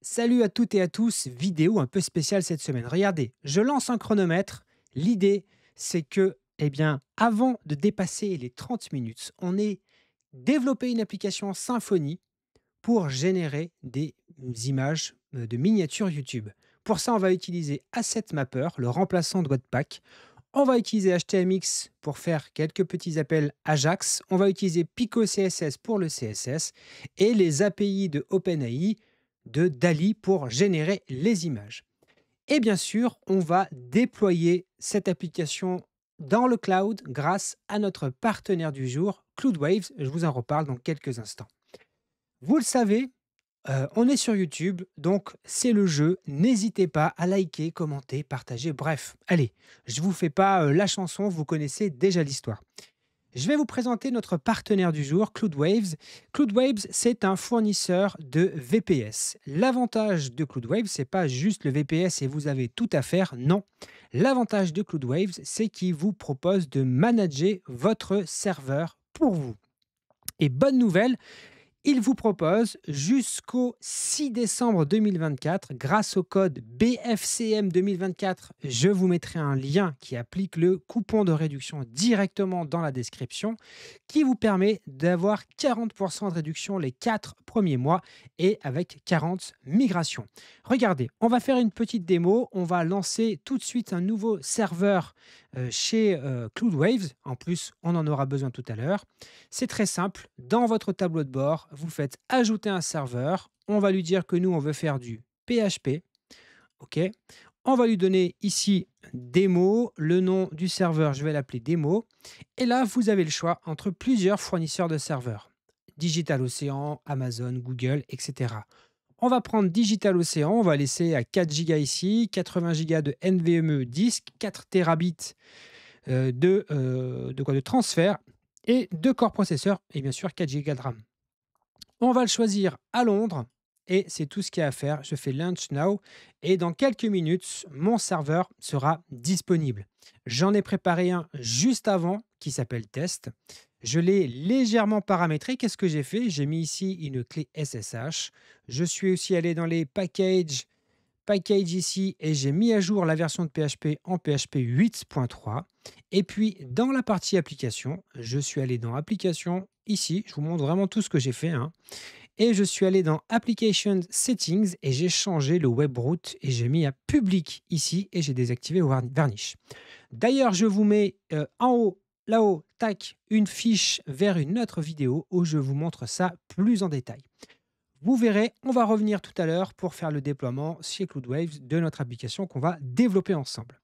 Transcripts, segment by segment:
Salut à toutes et à tous, vidéo un peu spéciale cette semaine. Regardez, je lance un chronomètre. L'idée, c'est que, avant de dépasser les 30 minutes, on ait développé une application Symfony pour générer des images de miniatures YouTube. Pour ça, on va utiliser Asset Mapper, le remplaçant de Webpack. On va utiliser HTMX pour faire quelques petits appels Ajax. On va utiliser Pico CSS pour le CSS et les API de OpenAI de DALI pour générer les images. Et bien sûr, on va déployer cette application dans le cloud grâce à notre partenaire du jour, Cloudwaves. Je vous en reparle dans quelques instants. Vous le savez, on est sur YouTube, donc c'est le jeu. N'hésitez pas à liker, commenter, partager, bref. Allez, je ne vous fais pas la chanson, vous connaissez déjà l'histoire. Je vais vous présenter notre partenaire du jour, Cloudwaves. Cloudwaves, c'est un fournisseur de VPS. L'avantage de Cloudwaves, c'est pas juste le VPS et vous avez tout à faire, non. L'avantage de Cloudwaves, c'est qu'il vous propose de manager votre serveur pour vous. Et bonne nouvelle, il vous propose jusqu'au 6 décembre 2024, grâce au code BFCM 2024, je vous mettrai un lien qui applique le coupon de réduction directement dans la description, qui vous permet d'avoir 40% de réduction les 4 premiers mois et avec 40 migrations. Regardez, on va faire une petite démo, on va lancer tout de suite un nouveau serveur chez Cloudwaves. En plus, on en aura besoin tout à l'heure. C'est très simple. Dans votre tableau de bord, vous faites ajouter un serveur. On va lui dire que nous, on veut faire du PHP. OK. On va lui donner ici démo. Le nom du serveur, je vais l'appeler démo. Et là, vous avez le choix entre plusieurs fournisseurs de serveurs. Digital Ocean, Amazon, Google, etc. On va prendre Digital Ocean, on va laisser à 4 Go ici, 80 Go de NVMe disque, 4 Tb de transfert et 2 corps processeurs et bien sûr 4 Go de RAM. On va le choisir à Londres et c'est tout ce qu'il y a à faire. Je fais Launch Now et dans quelques minutes, mon serveur sera disponible. J'en ai préparé un juste avant qui s'appelle Test. Je l'ai légèrement paramétré. Qu'est-ce que j'ai fait? J'ai mis ici une clé SSH. Je suis aussi allé dans les packages ici et j'ai mis à jour la version de PHP en PHP 8.3. Et puis dans la partie application, je suis allé dans application ici. Je vous montre vraiment tout ce que j'ai fait, hein. Et je suis allé dans Application Settings et j'ai changé le web root et j'ai mis à public ici et j'ai désactivé Varnish. D'ailleurs, je vous mets en haut, là-haut, tac, une fiche vers une autre vidéo où je vous montre ça plus en détail. Vous verrez, on va revenir tout à l'heure pour faire le déploiement chez Cloudwaves de notre application qu'on va développer ensemble.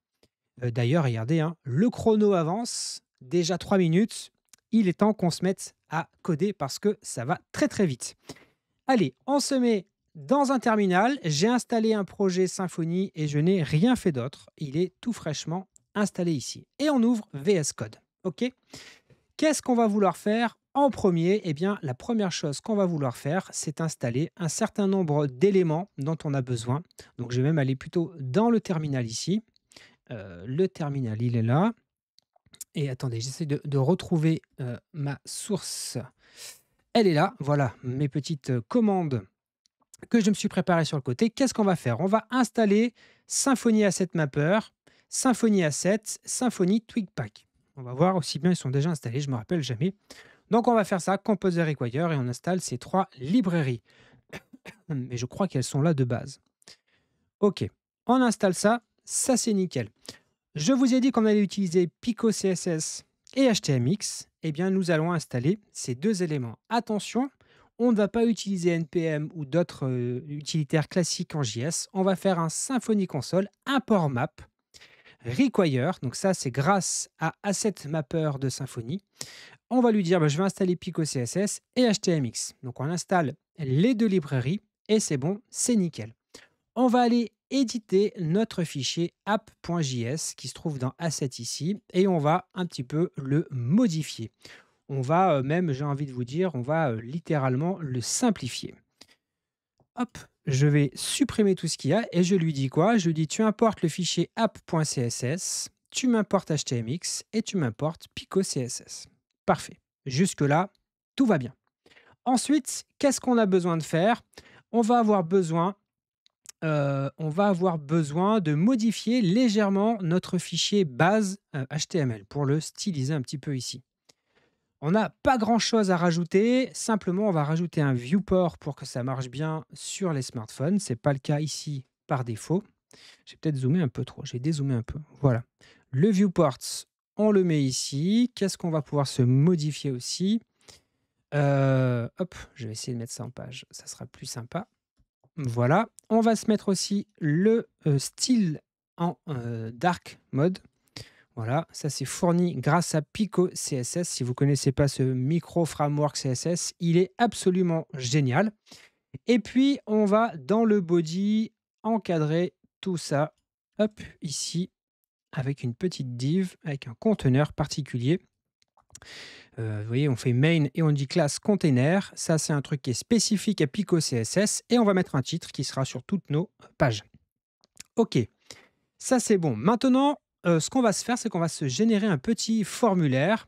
D'ailleurs, regardez, hein, le chrono avance, déjà 3 minutes. Il est temps qu'on se mette à coder parce que ça va très très vite. Allez, on se met dans un terminal. J'ai installé un projet Symfony et je n'ai rien fait d'autre. Il est tout fraîchement installé ici. Et on ouvre VS Code. OK? Qu'est-ce qu'on va vouloir faire en premier? Eh bien, la première chose qu'on va vouloir faire, c'est installer un certain nombre d'éléments dont on a besoin. Donc, je vais même aller plutôt dans le terminal ici. Le terminal, il est là. Et attendez, j'essaie de retrouver ma source. Elle est là. Voilà, mes petites commandes que je me suis préparées sur le côté. Qu'est-ce qu'on va faire? On va installer Symfony Asset Mapper, Symfony Asset, Symfony Twigpack. On va voir aussi bien, ils sont déjà installés, je ne me rappelle jamais. Donc on va faire ça, Composer Require, et on installe ces 3 librairies. Mais je crois qu'elles sont là de base. OK, on installe ça, ça c'est nickel. Je vous ai dit qu'on allait utiliser Pico CSS et HTMX. Eh bien, nous allons installer ces 2 éléments. Attention, on ne va pas utiliser NPM ou d'autres utilitaires classiques en JS. On va faire un Symfony Console, import map, require. Donc ça, c'est grâce à Asset Mapper de Symfony. On va lui dire, je vais installer Pico CSS et HTMX. Donc on installe les 2 librairies et c'est bon, c'est nickel. On va aller éditer notre fichier app.js qui se trouve dans Asset ici et on va un petit peu le modifier. On va même, j'ai envie de vous dire, on va littéralement le simplifier. Hop, je vais supprimer tout ce qu'il y a et je lui dis quoi? Je lui dis tu importes le fichier app.css, tu m'importes HTMX et tu m'importes Pico CSS. Parfait. Jusque-là, tout va bien. Ensuite, qu'est-ce qu'on a besoin de faire? On va avoir besoin on va avoir besoin de modifier légèrement notre fichier base HTML pour le styliser un petit peu ici. On n'a pas grand-chose à rajouter, simplement on va rajouter un viewport pour que ça marche bien sur les smartphones. Ce n'est pas le cas ici par défaut. J'ai peut-être zoomé un peu trop, j'ai dézoomé un peu. Voilà. Le viewport, on le met ici. Qu'est-ce qu'on va pouvoir se modifier aussi? Hop, je vais essayer de mettre ça en page, ça sera plus sympa. Voilà. On va se mettre aussi le style en dark mode. Voilà, ça c'est fourni grâce à Pico CSS. Si vous ne connaissez pas ce micro framework CSS, il est absolument génial. Et puis, on va dans le body encadrer tout ça, hop, ici, avec une petite div, avec un conteneur particulier. Vous voyez, on fait main et on dit classe container. Ça, c'est un truc qui est spécifique à Pico CSS. Et on va mettre un titre qui sera sur toutes nos pages. OK, ça c'est bon. Maintenant, ce qu'on va se faire, c'est qu'on va se générer un petit formulaire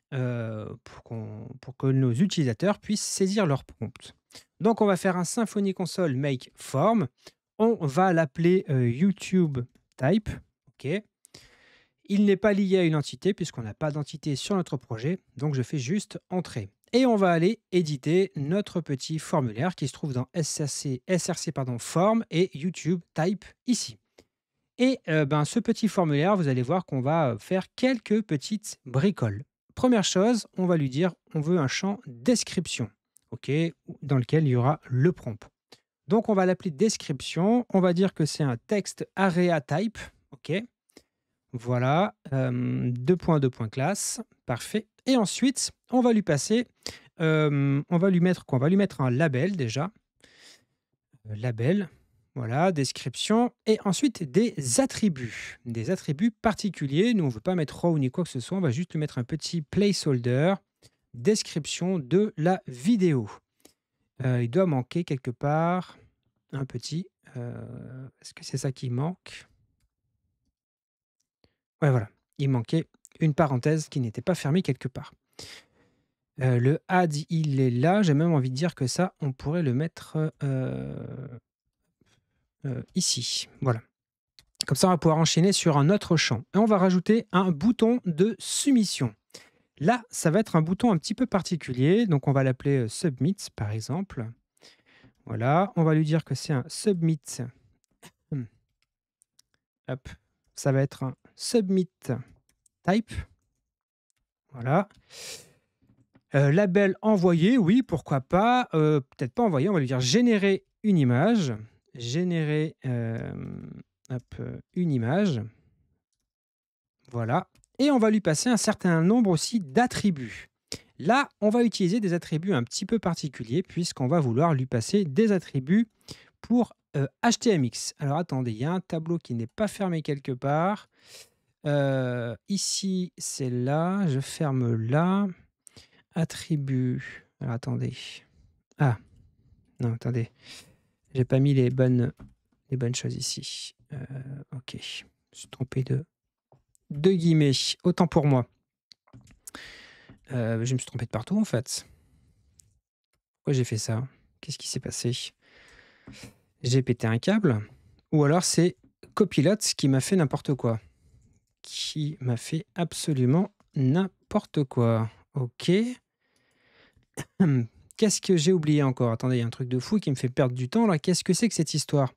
pour que nos utilisateurs puissent saisir leur prompt. Donc, on va faire un Symfony console make form. On va l'appeler YouTube type. OK. Il n'est pas lié à une entité puisqu'on n'a pas d'entité sur notre projet. Donc, je fais juste entrer. Et on va aller éditer notre petit formulaire qui se trouve dans src form et YouTube type ici. Et ce petit formulaire, vous allez voir qu'on va faire quelques petites bricoles. Première chose, on va lui dire on veut un champ description, OK, dans lequel il y aura le prompt. Donc, on va l'appeler description. On va dire que c'est un texte area type, OK. Voilà, classe, parfait. Et ensuite, on va lui passer, on va lui mettre quoi? On va lui mettre un label déjà. Label. Voilà, description et ensuite des attributs particuliers. Nous, on ne veut pas mettre row ni quoi que ce soit, on va juste lui mettre un petit placeholder, description de la vidéo. Il doit manquer quelque part un petit. Est-ce que c'est ça qui manque? Ouais, voilà, il manquait une parenthèse qui n'était pas fermée quelque part. Le add, il est là. J'ai même envie de dire que ça, on pourrait le mettre ici. Voilà. Comme ça, on va pouvoir enchaîner sur un autre champ. Et on va rajouter un bouton de soumission. Là, ça va être un bouton un petit peu particulier. Donc, on va l'appeler Submit, par exemple. Voilà. On va lui dire que c'est un Submit. Hop. Ça va être un Submit Type. Voilà. Label envoyé, oui, pourquoi pas. Peut-être pas envoyé, on va lui dire générer une image. Générer une image. Voilà. Et on va lui passer un certain nombre aussi d'attributs. Là, on va utiliser des attributs un petit peu particuliers puisqu'on va vouloir lui passer des attributs pour HTMX. Alors attendez, il y a un tableau qui n'est pas fermé quelque part. Ici, c'est là. Je ferme là. Attributs. Alors attendez. Ah, non, attendez. J'ai pas mis les bonnes choses ici. OK. Je me suis trompé de guillemets. Autant pour moi. Je me suis trompé de partout en fait. Pourquoi j'ai fait ça? Qu'est-ce qui s'est passé? J'ai pété un câble? Ou alors c'est Copilot qui m'a fait n'importe quoi? Qui m'a fait absolument n'importe quoi. OK. Qu'est-ce que j'ai oublié encore? Attendez, il y a un truc de fou qui me fait perdre du temps là. Qu'est-ce que c'est que cette histoire?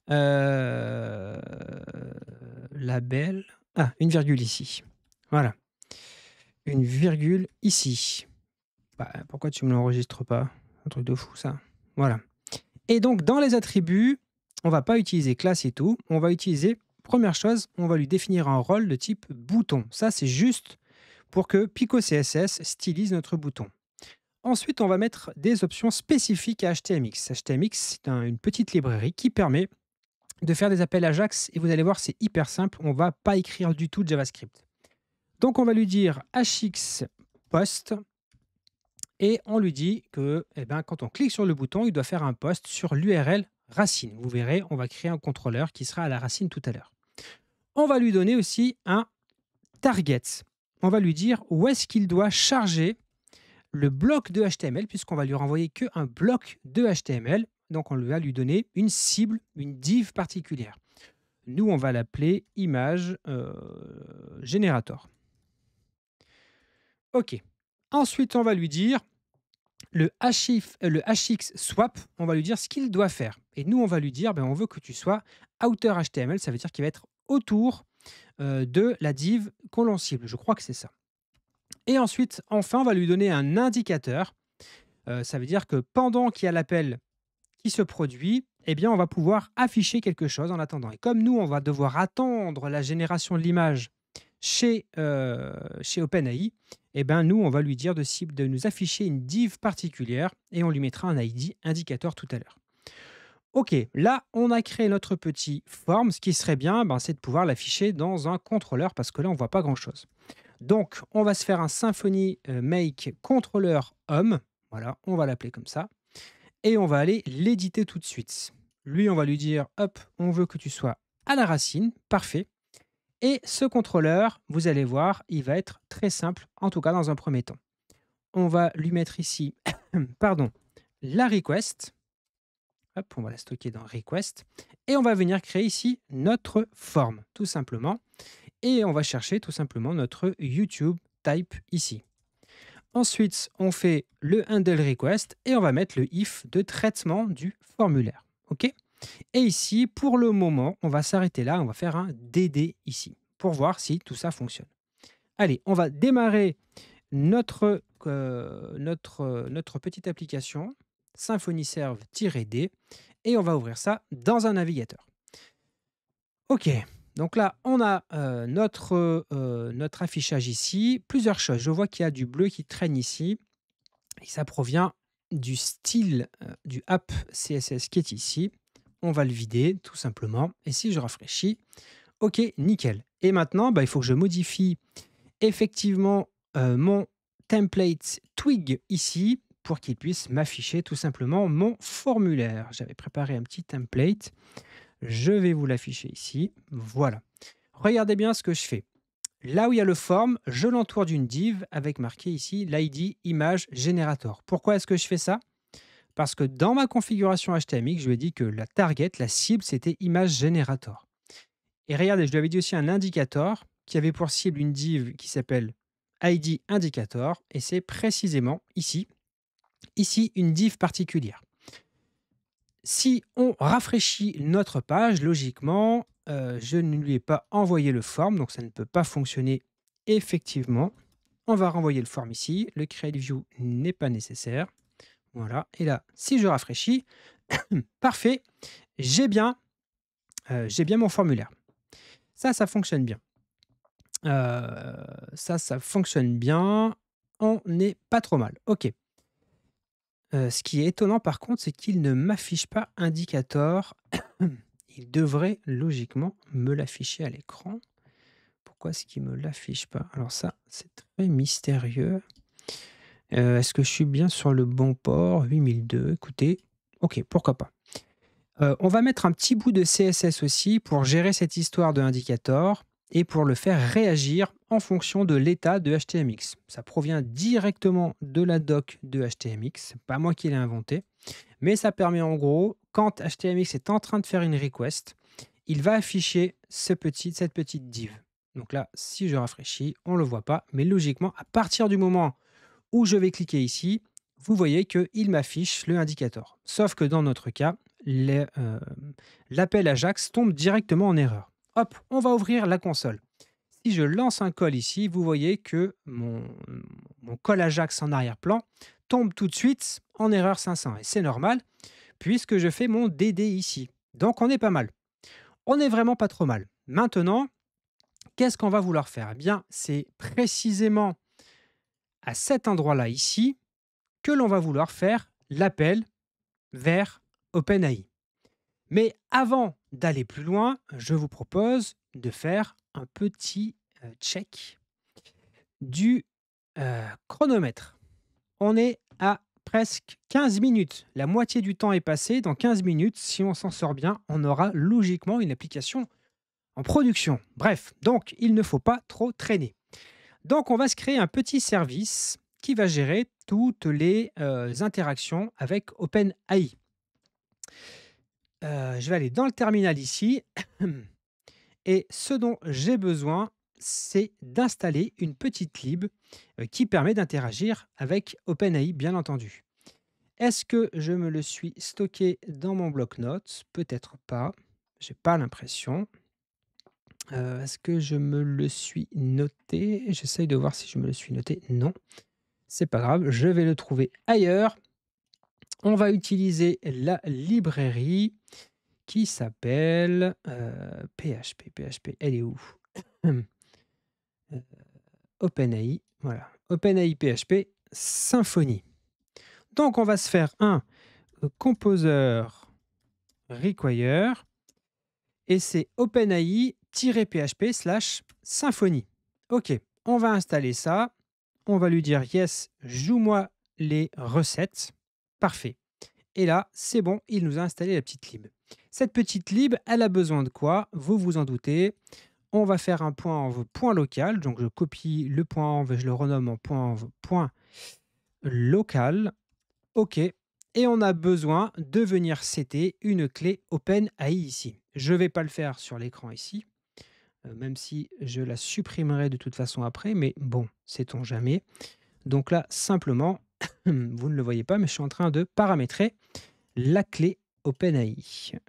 Label. Ah, une virgule ici. Voilà. Une virgule ici. Bah, pourquoi tu me l'enregistres pas? Un truc de fou ça. Voilà. Et donc dans les attributs, on va pas utiliser classe et tout. On va utiliser, première chose, on va lui définir un rôle de type bouton. Ça, c'est juste pour que Pico CSS stylise notre bouton. Ensuite, on va mettre des options spécifiques à HTMX. HTMX, c'est une petite librairie qui permet de faire des appels Ajax et vous allez voir, c'est hyper simple. On ne va pas écrire du tout de JavaScript. Donc, on va lui dire hx post et on lui dit que quand on clique sur le bouton, il doit faire un post sur l'URL racine. Vous verrez, on va créer un contrôleur qui sera à la racine tout à l'heure. On va lui donner aussi un target. On va lui dire où est-ce qu'il doit charger le bloc de HTML, puisqu'on va lui renvoyer qu'un bloc de HTML. donc on va lui donner une cible, une div particulière. Nous, on va l'appeler image générateur. OK. Ensuite, on va lui dire le hx swap, on va lui dire ce qu'il doit faire. Et nous, on va lui dire, ben, on veut que tu sois outer HTML, ça veut dire qu'il va être autour de la div qu'on l'on cible. Je crois que c'est ça. Et ensuite, enfin, on va lui donner un indicateur. Ça veut dire que pendant qu'il y a l'appel qui se produit, eh bien, on va pouvoir afficher quelque chose en attendant. Et comme nous, on va devoir attendre la génération de l'image chez OpenAI, eh ben, nous, on va lui dire de nous afficher une div particulière et on lui mettra un ID indicateur tout à l'heure. OK, là, on a créé notre petit form. Ce qui serait bien, ben, c'est de pouvoir l'afficher dans un contrôleur parce que là, on ne voit pas grand-chose. Donc, on va se faire un Symfony make contrôleur homme. Voilà, on va l'appeler comme ça. Et on va aller l'éditer tout de suite. Lui, on va lui dire, hop, on veut que tu sois à la racine. Parfait. Et ce contrôleur, vous allez voir, il va être très simple, en tout cas dans un premier temps. On va lui mettre ici, pardon, la request. Hop, on va la stocker dans request. Et on va venir créer ici notre forme, tout simplement. Et on va chercher tout simplement notre YouTube type ici. Ensuite, on fait le handle request et on va mettre le if de traitement du formulaire. OK? Et ici, pour le moment, on va s'arrêter là. On va faire un DD ici pour voir si tout ça fonctionne. Allez, on va démarrer notre petite application Symfony Serve-D et on va ouvrir ça dans un navigateur. OK. Donc là, on a notre affichage ici. Plusieurs choses. Je vois qu'il y a du bleu qui traîne ici. Et ça provient du style du app CSS qui est ici. On va le vider tout simplement. Et si je rafraîchis, OK, nickel. Et maintenant, bah, il faut que je modifie effectivement mon template Twig ici pour qu'il puisse m'afficher tout simplement mon formulaire. J'avais préparé un petit template. Je vais vous l'afficher ici. Voilà. Regardez bien ce que je fais. Là où il y a le form, je l'entoure d'une div avec marqué ici l'ID image generator. Pourquoi est-ce que je fais ça? Parce que dans ma configuration HTML, je lui ai dit que la target, la cible, c'était image generator. Et regardez, je lui avais dit aussi un indicator qui avait pour cible une div qui s'appelle ID indicator et c'est précisément ici une div particulière. Si on rafraîchit notre page, logiquement, je ne lui ai pas envoyé le form, donc ça ne peut pas fonctionner effectivement. On va renvoyer le form ici. Le create view n'est pas nécessaire. Voilà. Et là, si je rafraîchis, parfait, j'ai bien mon formulaire. Ça fonctionne bien. Ça fonctionne bien. On n'est pas trop mal. OK. Ce qui est étonnant par contre, c'est qu'il ne m'affiche pas indicator. Il devrait logiquement me l'afficher à l'écran. Pourquoi est-ce qu'il ne me l'affiche pas? Alors ça, c'est très mystérieux. Est-ce que je suis bien sur le bon port? 8002, écoutez, OK, pourquoi pas. On va mettre un petit bout de CSS aussi pour gérer cette histoire de indicator et pour le faire réagir en fonction de l'état de HTMX. Ça provient directement de la doc de HTMX, c'est pas moi qui l'ai inventé, mais ça permet en gros, quand HTMX est en train de faire une request, il va afficher cette petite div. Donc là, si je rafraîchis, on ne le voit pas, mais logiquement, à partir du moment où je vais cliquer ici, vous voyez qu'il m'affiche le indicator. Sauf que dans notre cas, l'appel Ajax tombe directement en erreur. Hop, on va ouvrir la console. Si je lance un call ici, vous voyez que mon call Ajax en arrière-plan tombe tout de suite en erreur 500. Et c'est normal, puisque je fais mon DD ici. Donc on est pas mal. On n'est vraiment pas trop mal. Maintenant, qu'est-ce qu'on va vouloir faire? Eh bien, c'est précisément à cet endroit-là ici que l'on va vouloir faire l'appel vers OpenAI. Mais avant d'aller plus loin, je vous propose de faire un petit check du chronomètre. On est à presque 15 minutes. La moitié du temps est passé. Dans 15 minutes, si on s'en sort bien, on aura logiquement une application en production. Bref, donc il ne faut pas trop traîner. Donc on va se créer un petit service qui va gérer toutes les interactions avec OpenAI. Je vais aller dans le terminal ici et ce dont j'ai besoin, c'est d'installer une petite lib, qui permet d'interagir avec OpenAI, bien entendu. Est-ce que je me le suis stocké dans mon bloc-notes? Peut-être pas, j'ai pas l'impression. Est-ce que je me le suis noté? J'essaye de voir si je me le suis noté. Non, c'est pas grave, je vais le trouver ailleurs. On va utiliser la librairie qui s'appelle, PHP, elle est où? Hem, OpenAI, voilà, OpenAI PHP Symfony. Donc on va se faire un, composer require et c'est OpenAI-php/Symfony. OK, on va installer ça, on va lui dire: «Yes, joue-moi les recettes». Parfait. Et là, c'est bon, il nous a installé la petite lib. Cette petite lib, elle a besoin de quoi? Vous vous en doutez. On va faire un point env point local, donc je copie le point env et je le renomme en point env point local. OK. Et on a besoin de venir setter une clé OpenAI ici. Je ne vais pas le faire sur l'écran ici, même si je la supprimerai de toute façon après, mais bon, sait-on jamais. Donc là, simplement, vous ne le voyez pas, mais je suis en train de paramétrer la clé OpenAI.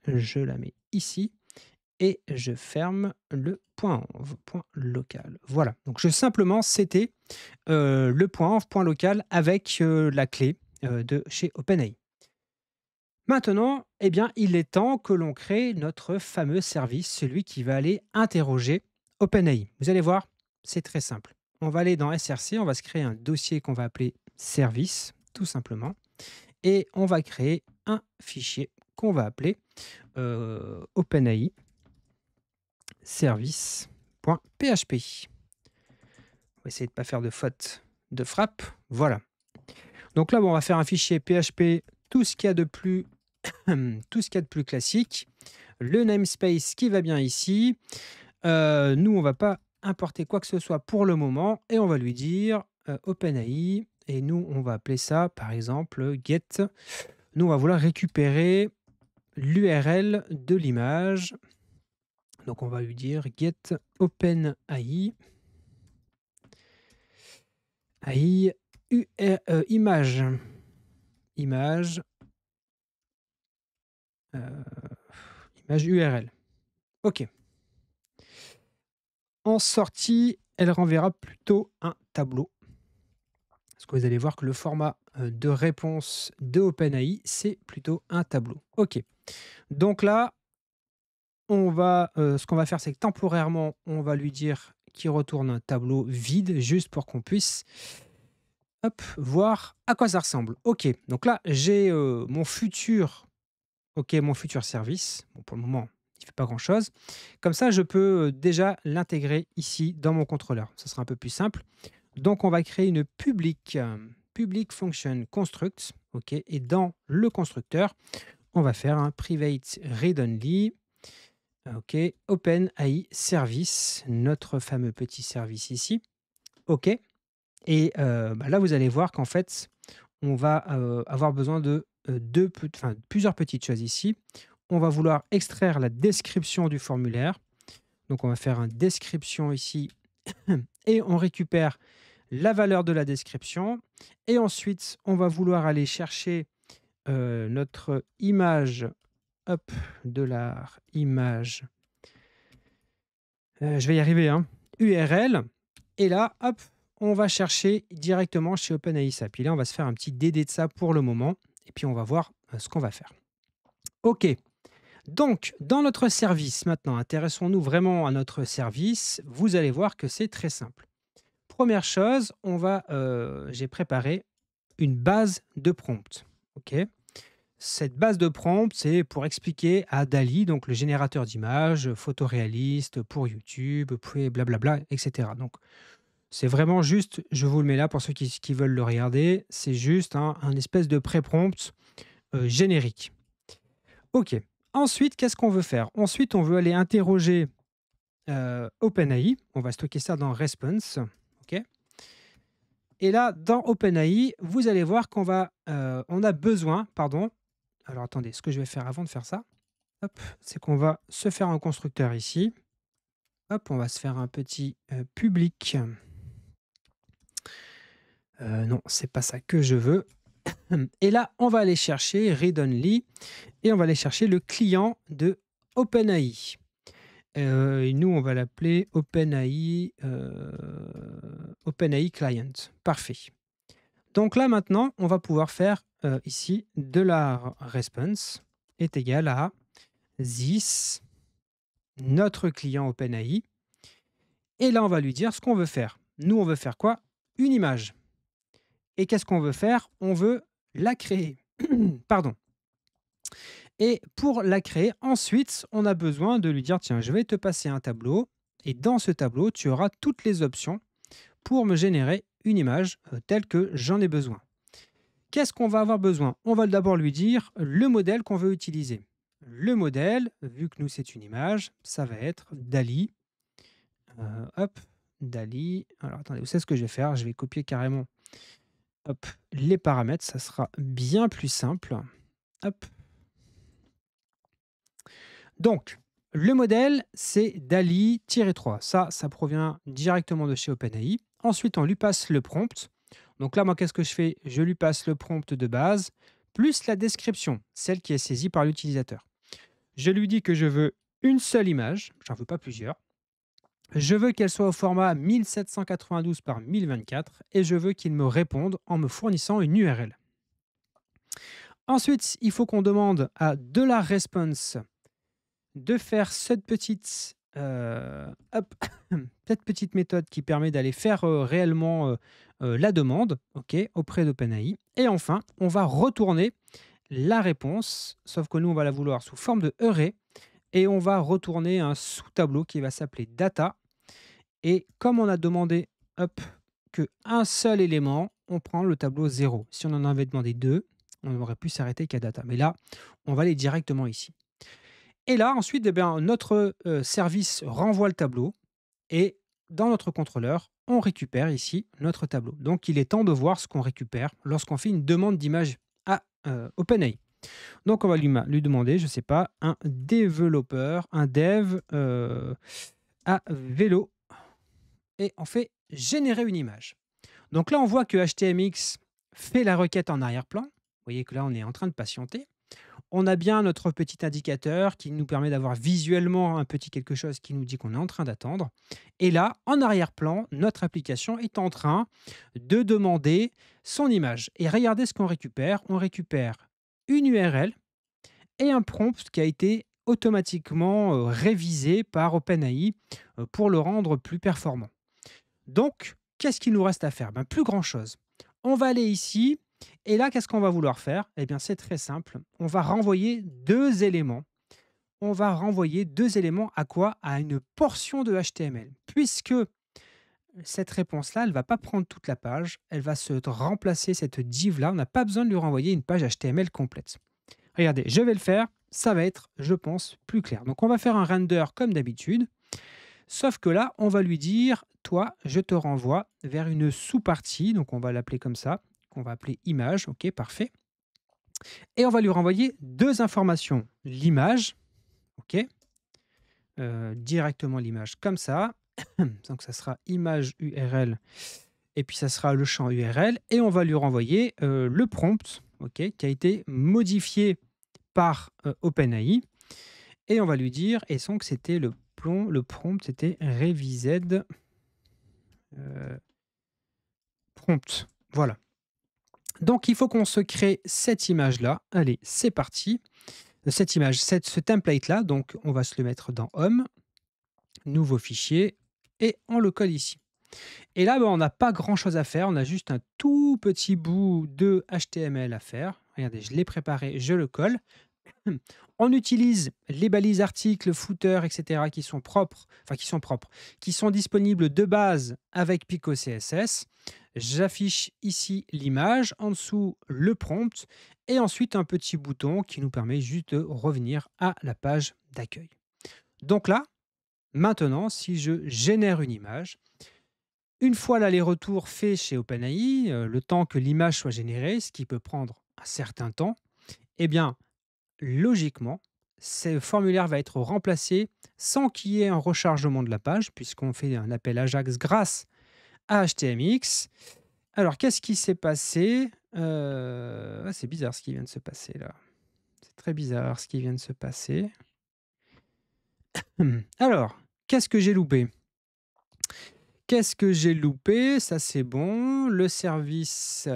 Je la mets ici et je ferme le point env point local. Voilà, donc je simplement setter, le point env point local avec, la clé, de chez OpenAI. Maintenant, eh bien, il est temps que l'on crée notre fameux service, celui qui va aller interroger OpenAI. Vous allez voir, c'est très simple. On va aller dans SRC, on va se créer un dossier qu'on va appeler service, tout simplement, et on va créer un fichier qu'on va appeler, OpenAI service.php. On va essayer de ne pas faire de faute de frappe. Voilà. Donc là, bon, on va faire un fichier PHP, tout ce qu'il y a de plus, tout ce qu'il y a de plus classique. Le namespace qui va bien ici. Nous, on ne va pas importer quoi que ce soit pour le moment et on va lui dire OpenAI. Et nous, on va appeler ça, par exemple, get. Nous, on va vouloir récupérer l'URL de l'image. Donc, on va lui dire get OpenAI. AI, image. Image. Image URL. OK. En sortie, elle renverra plutôt un tableau. Parce que vous allez voir que le format, de réponse de OpenAI, c'est plutôt un tableau. OK. Donc là, on va, ce qu'on va faire, c'est que temporairement, on va lui dire qu'il retourne un tableau vide, juste pour qu'on puisse, hop, voir à quoi ça ressemble. OK, donc là, j'ai, mon futur service. Bon, pour le moment, il ne fait pas grand-chose. Comme ça, je peux, déjà l'intégrer ici dans mon contrôleur. Ça sera un peu plus simple. Donc on va créer une public function construct, OK, et dans le constructeur, on va faire un private read only, OK, OpenAI service, notre fameux petit service ici, OK. Et là, vous allez voir qu'en fait, on va, avoir besoin de, plusieurs petites choses ici. On va vouloir extraire la description du formulaire. Donc on va faire un description ici et on récupère la valeur de la description et ensuite on va vouloir aller chercher, notre image, hop, $image, je vais y arriver, hein, URL et là, hop, on va chercher directement chez OpenAI ça. Puis là, on va se faire un petit DD de ça pour le moment et puis on va voir, ce qu'on va faire. OK. Donc dans notre service maintenant, intéressons-nous vraiment à notre service. Vous allez voir que c'est très simple. Première chose, on va, j'ai préparé une base de prompt. OK. Cette base de prompt, c'est pour expliquer à DALL-E, donc le générateur d'images, photoréaliste pour YouTube, puis blablabla, et cetera. Donc c'est vraiment juste, je vous le mets là pour ceux qui veulent le regarder, c'est juste un espèce de pré-prompt, générique. OK. Ensuite, qu'est-ce qu'on veut faire? Ensuite, on veut aller interroger, OpenAI. On va stocker ça dans response. OK. Et là, dans OpenAI, vous allez voir qu'on va, on a besoin, pardon, Alors attendez, ce que je vais faire avant de faire ça, hop, c'est qu'on va se faire un constructeur ici. Hop, on va se faire un petit public. Non, c'est pas ça que je veux. Et là, on va aller chercher read only et on va aller chercher le client de OpenAI. Et nous, on va l'appeler OpenAI Client. Parfait. Donc là, maintenant, on va pouvoir faire ici $response est égal à this, notre client OpenAI. Et là, on va lui dire ce qu'on veut faire. Nous, on veut faire quoi? Une image. Et qu'est-ce qu'on veut faire? On veut la créer. Pardon. Et pour la créer, ensuite, on a besoin de lui dire, tiens, je vais te passer un tableau. Et dans ce tableau, tu auras toutes les options pour me générer une image telle que j'en ai besoin. Qu'est-ce qu'on va avoir besoin? On va d'abord lui dire le modèle qu'on veut utiliser. Le modèle, vu que nous c'est une image, ça va être DALL-E. Hop, DALL-E. Alors attendez, vous savez ce que je vais faire? Je vais copier carrément hop, les paramètres, ça sera bien plus simple. Hop. Donc, le modèle, c'est DALL-E-3. Ça provient directement de chez OpenAI. Ensuite, on lui passe le prompt. Donc là, moi, qu'est-ce que je fais? Je lui passe le prompt de base, plus la description, celle qui est saisie par l'utilisateur. Je lui dis que je veux une seule image, j'en veux pas plusieurs. Je veux qu'elle soit au format 1792 par 1024 et je veux qu'il me réponde en me fournissant une URL. Ensuite, il faut qu'on demande à $response de faire cette petite, cette petite méthode qui permet d'aller faire réellement la demande auprès d'OpenAI. Et enfin, on va retourner la réponse, sauf que nous, on va la vouloir sous forme de array et on va retourner un sous-tableau qui va s'appeler data. Et comme on a demandé qu'un seul élément, on prend le tableau 0. Si on en avait demandé 2, on aurait pu s'arrêter qu'à data. Mais là, on va aller directement ici. Et là, ensuite, notre service renvoie le tableau et dans notre contrôleur, on récupère ici notre tableau. Donc, il est temps de voir ce qu'on récupère lorsqu'on fait une demande d'image à OpenAI. Donc, on va lui demander, je ne sais pas, un développeur, un dev à vélo et on fait générer une image. Donc là, on voit que HTMX fait la requête en arrière-plan. Vous voyez que là, on est en train de patienter. On a bien notre petit indicateur qui nous permet d'avoir visuellement un petit quelque chose qui nous dit qu'on est en train d'attendre. Et là, en arrière-plan, notre application est en train de demander son image. Et regardez ce qu'on récupère. On récupère une URL et un prompt qui a été automatiquement révisé par OpenAI pour le rendre plus performant. Donc, qu'est-ce qu'il nous reste à faire? Plus grand-chose. On va aller ici, et là, qu'est-ce qu'on va vouloir faire? Eh bien, c'est très simple. On va renvoyer deux éléments. On va renvoyer deux éléments à quoi? À une portion de HTML. Puisque cette réponse-là, elle ne va pas prendre toute la page, elle va se remplacer cette div-là. On n'a pas besoin de lui renvoyer une page HTML complète. Regardez, je vais le faire. Ça va être, je pense, plus clair. Donc, on va faire un render comme d'habitude. Sauf que là, on va lui dire, toi, je te renvoie vers une sous-partie, donc on va l'appeler comme ça, qu'on va appeler image, ok, parfait. Et on va lui renvoyer deux informations. L'image, ok, directement l'image comme ça, donc ça sera image URL, et puis ça sera le champ URL, et on va lui renvoyer le prompt, ok, qui a été modifié par OpenAI, et on va lui dire, et donc c'était le prompt, c'était revised prompt. Voilà. Donc, il faut qu'on se crée cette image-là. Allez, c'est parti. Cette image, ce template-là, donc on va se le mettre dans Home, nouveau fichier, et on le colle ici. Et là, on n'a pas grand-chose à faire. On a juste un tout petit bout de HTML à faire. Regardez, je l'ai préparé, je le colle. On utilise les balises articles, footer, etc. qui sont propres, qui sont disponibles de base avec Pico CSS. J'affiche ici l'image, en dessous le prompt et ensuite un petit bouton qui nous permet juste de revenir à la page d'accueil. Donc là, maintenant, si je génère une image, une fois l'aller-retour fait chez OpenAI, le temps que l'image soit générée, ce qui peut prendre un certain temps, eh bien, logiquement, ce formulaire va être remplacé sans qu'il y ait un rechargement de la page, puisqu'on fait un appel AJAX grâce à HTMX. Alors, qu'est-ce qui s'est passé? C'est bizarre ce qui vient de se passer là. C'est très bizarre ce qui vient de se passer. Alors, qu'est-ce que j'ai loupé? Qu'est-ce que j'ai loupé? Ça, c'est bon. Le service,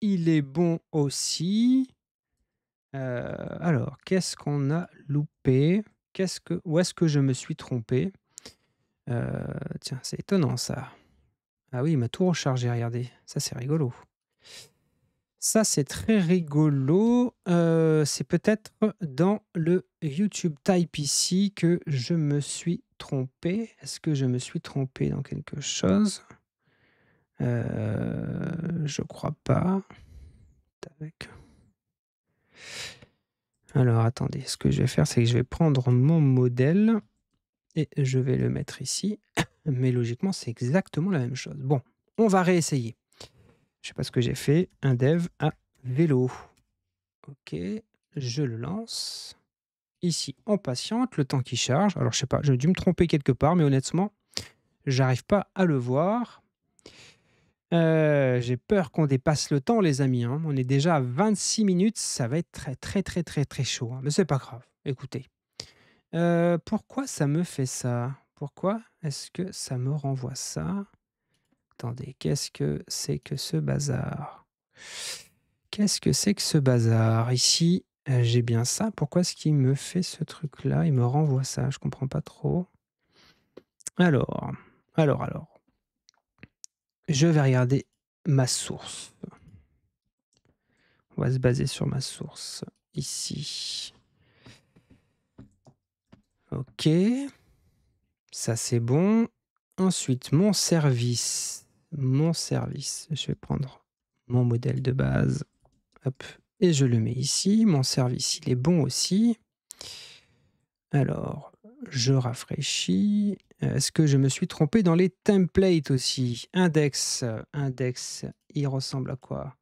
il est bon aussi. Alors, qu'est-ce qu'on a loupé? Où est-ce que je me suis trompé? Tiens, c'est étonnant ça. Ah oui, il m'a tout rechargé, regardez. Ça, c'est rigolo. Ça, c'est très rigolo. C'est peut-être dans le YouTube Type ici que je me suis trompé. Est-ce que je me suis trompé dans quelque chose? Je crois pas. Tac. Alors attendez, ce que je vais faire, c'est que je vais prendre mon modèle et je vais le mettre ici. Mais logiquement, c'est exactement la même chose. Bon, on va réessayer. Je sais pas ce que j'ai fait. Un dev à vélo. OK, je le lance. Ici, on patiente le temps qu'il charge. Alors, je sais pas, j'ai dû me tromper quelque part, mais honnêtement, j'arrive pas à le voir. J'ai peur qu'on dépasse le temps, les amis, hein. On est déjà à 26 minutes. Ça va être très, très, très, très, très chaud, hein. Mais c'est pas grave. Écoutez. Pourquoi ça me fait ça? Pourquoi est-ce que ça me renvoie ça? Attendez, qu'est-ce que c'est que ce bazar? Qu'est-ce que c'est que ce bazar? Ici, j'ai bien ça. Pourquoi est-ce qu'il me fait ce truc-là? Il me renvoie ça, je comprends pas trop. Alors, alors. Je vais regarder ma source. On va se baser sur ma source, ici. OK. Ça, c'est bon. Ensuite, mon service. Je vais prendre mon modèle de base. Hop. Et je le mets ici. Mon service, il est bon aussi. Alors, je rafraîchis. Est-ce que je me suis trompé dans les templates aussi? Index, il ressemble à quoi?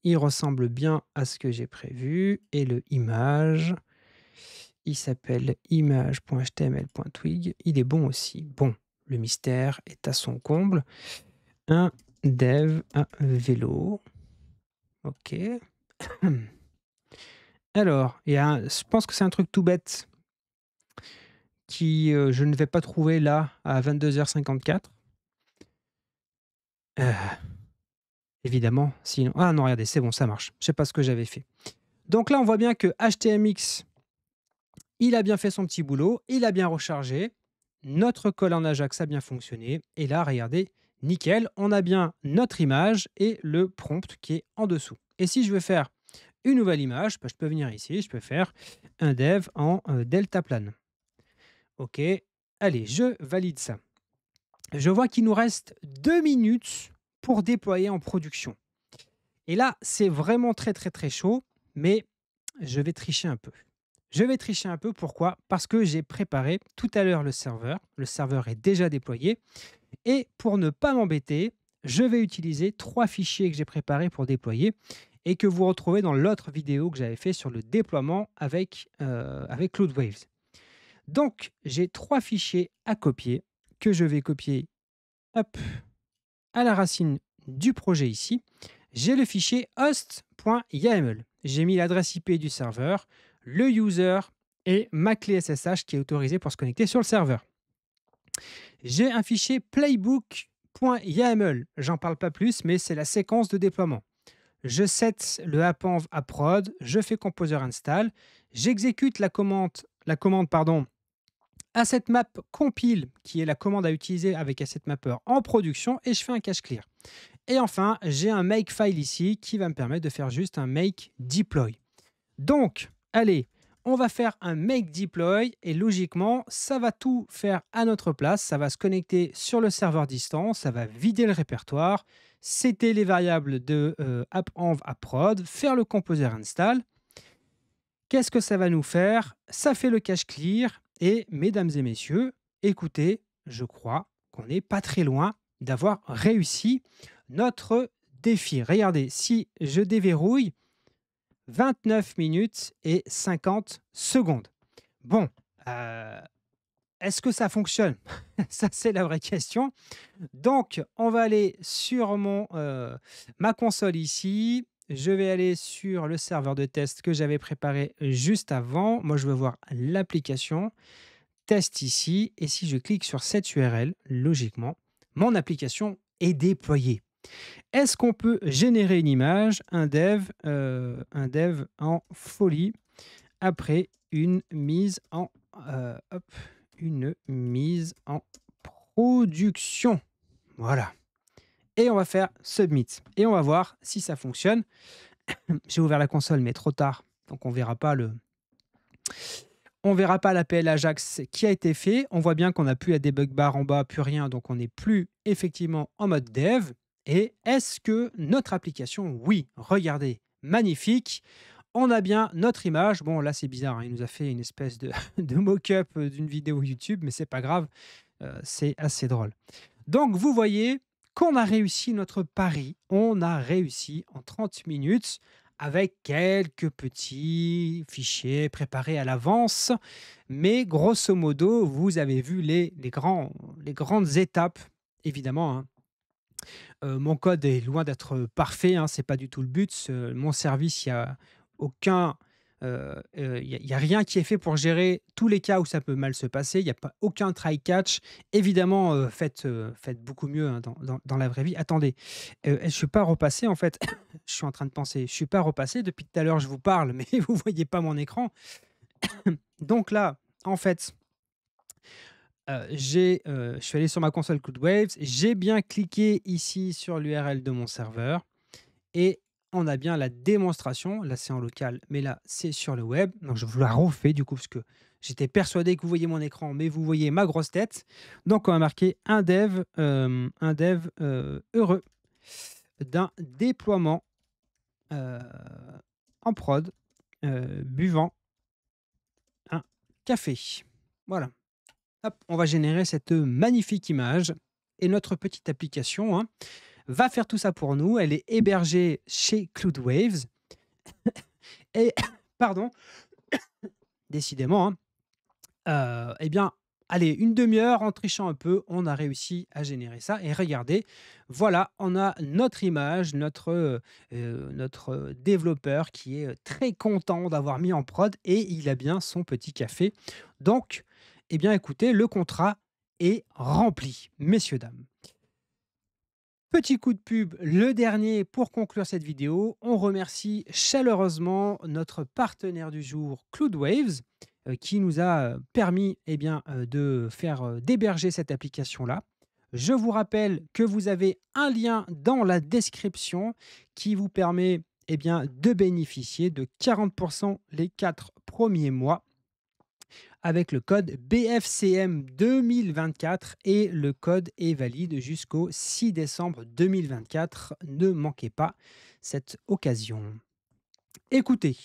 Il ressemble bien à ce que j'ai prévu. Et le image, il s'appelle image.html.twig. Il est bon aussi. Bon, le mystère est à son comble. Un dev à vélo. OK. Alors, je pense que c'est un truc tout bête qui, je ne vais pas trouver là à 22h54. Évidemment, sinon ah non, regardez, c'est bon, ça marche. Je sais pas ce que j'avais fait. Donc là, on voit bien que HTMX, il a bien fait son petit boulot, il a bien rechargé. Notre call en Ajax a bien fonctionné. Et là, regardez, nickel, on a bien notre image et le prompt qui est en dessous. Et si je veux faire une nouvelle image, bah, je peux venir ici, je peux faire un dev en deltaplane. OK, allez, je valide ça. Je vois qu'il nous reste 2 minutes pour déployer en production. Et là, c'est vraiment très, très, très chaud, mais je vais tricher un peu. Pourquoi? Parce que j'ai préparé tout à l'heure le serveur. Le serveur est déjà déployé. Et pour ne pas m'embêter, je vais utiliser 3 fichiers que j'ai préparés pour déployer et que vous retrouvez dans l'autre vidéo que j'avais fait sur le déploiement avec Cloudwaves. Donc, j'ai 3 fichiers à copier que je vais copier hop, à la racine du projet ici. J'ai le fichier host.yaml. J'ai mis l'adresse IP du serveur, le user et ma clé SSH qui est autorisée pour se connecter sur le serveur. J'ai un fichier playbook.yaml. J'en parle pas plus, mais c'est la séquence de déploiement. Je set le append à prod, je fais composer install, j'exécute la commande assetmap compile, qui est la commande à utiliser avec assetmapper en production, et je fais un cache clear. Et enfin, j'ai un makefile ici qui va me permettre de faire juste un make deploy. Donc, allez, on va faire un make deploy et logiquement, ça va tout faire à notre place. Ça va se connecter sur le serveur distant, ça va vider le répertoire, setter les variables de appenv à prod, faire le composer install. Qu'est-ce que ça va nous faire? Ça fait le cache clear et, mesdames et messieurs, écoutez, je crois qu'on n'est pas très loin d'avoir réussi notre défi. Regardez, si je déverrouille, 29 minutes et 50 secondes. Bon, heu, est-ce que ça fonctionne? Ça, c'est la vraie question. Donc, on va aller sur ma console ici. Je vais aller sur le serveur de test que j'avais préparé juste avant. Moi, je veux voir l'application test ici. Et si je clique sur cette URL, logiquement, mon application est déployée. Est-ce qu'on peut générer une image, un dev en folie après hop, une mise en production? Voilà. Et on va faire submit et on va voir si ça fonctionne. J'ai ouvert la console, mais trop tard, donc on verra pas l'appel Ajax qui a été fait. On voit bien qu'on n'a plus la debug bar en bas, plus rien, donc on n'est plus effectivement en mode dev. Et est-ce que notre application, oui, regardez, magnifique. On a bien notre image. Bon, là, c'est bizarre, hein, il nous a fait une espèce de, de mock-up d'une vidéo YouTube, mais c'est pas grave, c'est assez drôle. Donc, vous voyez qu'on a réussi notre pari. On a réussi en 30 minutes avec quelques petits fichiers préparés à l'avance. Mais grosso modo, vous avez vu les grandes étapes, évidemment, hein. Mon code est loin d'être parfait, hein, c'est pas du tout le but. Mon service, il y a aucun, il y a rien qui est fait pour gérer tous les cas où ça peut mal se passer. Il y a pas aucun try catch. Évidemment, faites beaucoup mieux, hein, dans la vraie vie. Attendez, je suis pas repassé en fait, je suis en train de penser, je suis pas repassé depuis tout à l'heure, je vous parle, mais vous voyez pas mon écran. Donc là, en fait, je suis allé sur ma console CloudWaves, j'ai bien cliqué ici sur l'URL de mon serveur et on a bien la démonstration. Là, c'est en local, mais là, c'est sur le web. Donc, je vous la refais du coup, parce que j'étais persuadé que vous voyez mon écran, mais vous voyez ma grosse tête. Donc, on va marquer un dev heureux d'un déploiement euh, en prod, buvant un café. Voilà. Hop, on va générer cette magnifique image et notre petite application, hein, va faire tout ça pour nous. Elle est hébergée chez CloudWaves et pardon, décidément, hein, eh bien, allez, une demi-heure en trichant un peu, on a réussi à générer ça et regardez, voilà, on a notre image, notre développeur qui est, très content d'avoir mis en prod et il a bien son petit café. Donc, eh bien, écoutez, le contrat est rempli, messieurs, dames. Petit coup de pub, le dernier pour conclure cette vidéo. On remercie chaleureusement notre partenaire du jour, CloudWaves, qui nous a permis d'héberger cette application-là. Je vous rappelle que vous avez un lien dans la description qui vous permet de bénéficier de 40% les 4 premiers mois avec le code BFCM 2024 et le code est valide jusqu'au 6 décembre 2024. Ne manquez pas cette occasion. Écoutez,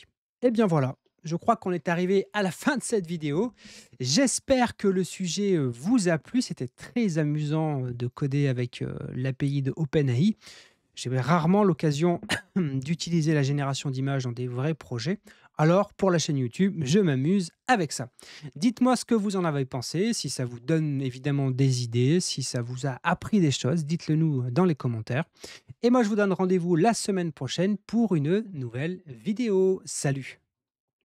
eh bien voilà, je crois qu'on est arrivé à la fin de cette vidéo. J'espère que le sujet vous a plu. C'était très amusant de coder avec l'API de OpenAI. J'ai rarement l'occasion d'utiliser la génération d'images dans des vrais projets. Alors, pour la chaîne YouTube, je m'amuse avec ça. Dites-moi ce que vous en avez pensé, si ça vous donne évidemment des idées, si ça vous a appris des choses, dites-le nous dans les commentaires. Et moi, je vous donne rendez-vous la semaine prochaine pour une nouvelle vidéo. Salut!